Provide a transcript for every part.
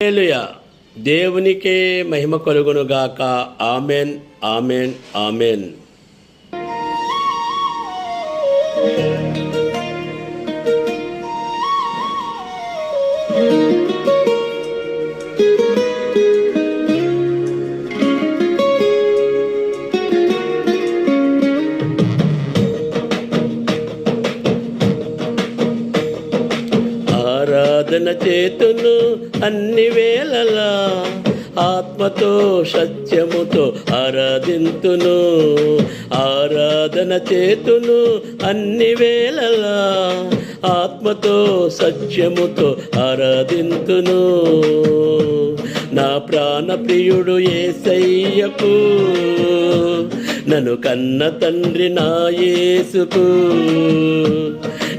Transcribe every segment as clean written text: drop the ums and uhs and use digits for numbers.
హల్లెలూయా. దేవునికే మహిమ కలుగును గాక. Amen, amen, amen. ఆరాధన చేతును అన్ని వేళలా, ఆత్మతో సత్యముతో ఆరాధింతును. ఆరాధన చేతును అన్ని వేళలా, ఆత్మతో సత్యముతో ఆరాధింతును. నా ప్రాణ ప్రియుడు యేసయ్యకు, నన్ను కన్న తండ్రి నా యేసుకు.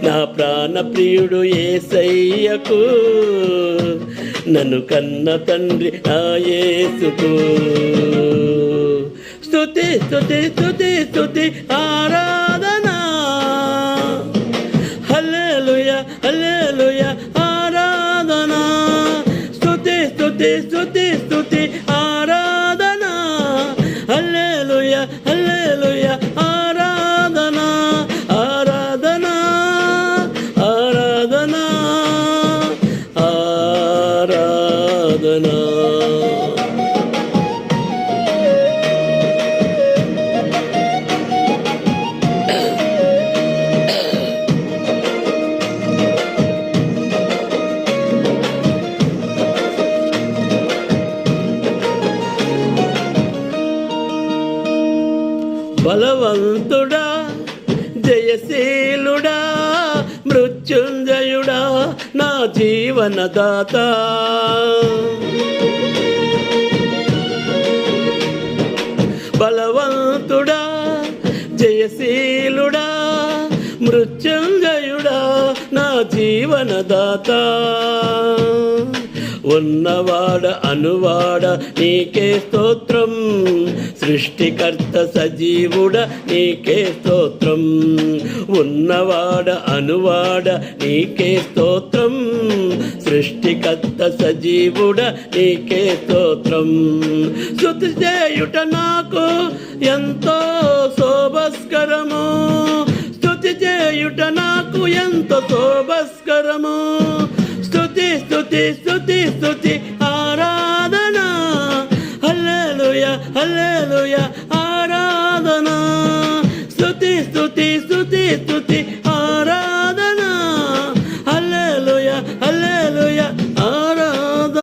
నా ప్రాణ ప్రియుడు యేసయ్యకు, నన్ను కన్న తండ్రి నా యేసుకు. స్తుతి స్తుతి స్తుతి స్తుతి ఆరాధనా, హల్లెలూయా హల్లెలూయా ఆరాధనా. స్తుతి స్తుతి స్తుతి స్తుతి ఆరాధనా, హల్లెలూయా హల్లెలూయా ఆరాధనా. ఆరాధనా ఆరాధనా ఆరాధనా. బలవంతుడా, జయశీలుడా, మృత్యుంజయుడా, నా జీవనదాత. బలవంతుడా, జయశీలుడా, మృత్యుంజయుడా, నా జీవనదాత. ఉన్నవాడ అనువాడ నీకే స్తోత్రం, సృష్టికర్త సజీవుడ నీకే స్తోత్రం. ఉన్నవాడ అనువాడ నీకే స్తోత్రం, సృష్టికర్త సజీవుడ నీకే స్తోత్రం. స్తుతి చేయుట నాకు ఎంతో శోభస్కరము, స్తుతి చేయుట నాకు ఎంతో శోభస్కరము. స్తుతి స్తుతి స్తుతి స్తుతి ఆరాధనా, హల్లెలూయా హల్లెలూయా ఆరాధనా. స్తుతి స్తుతి స్తుతి స్తుతి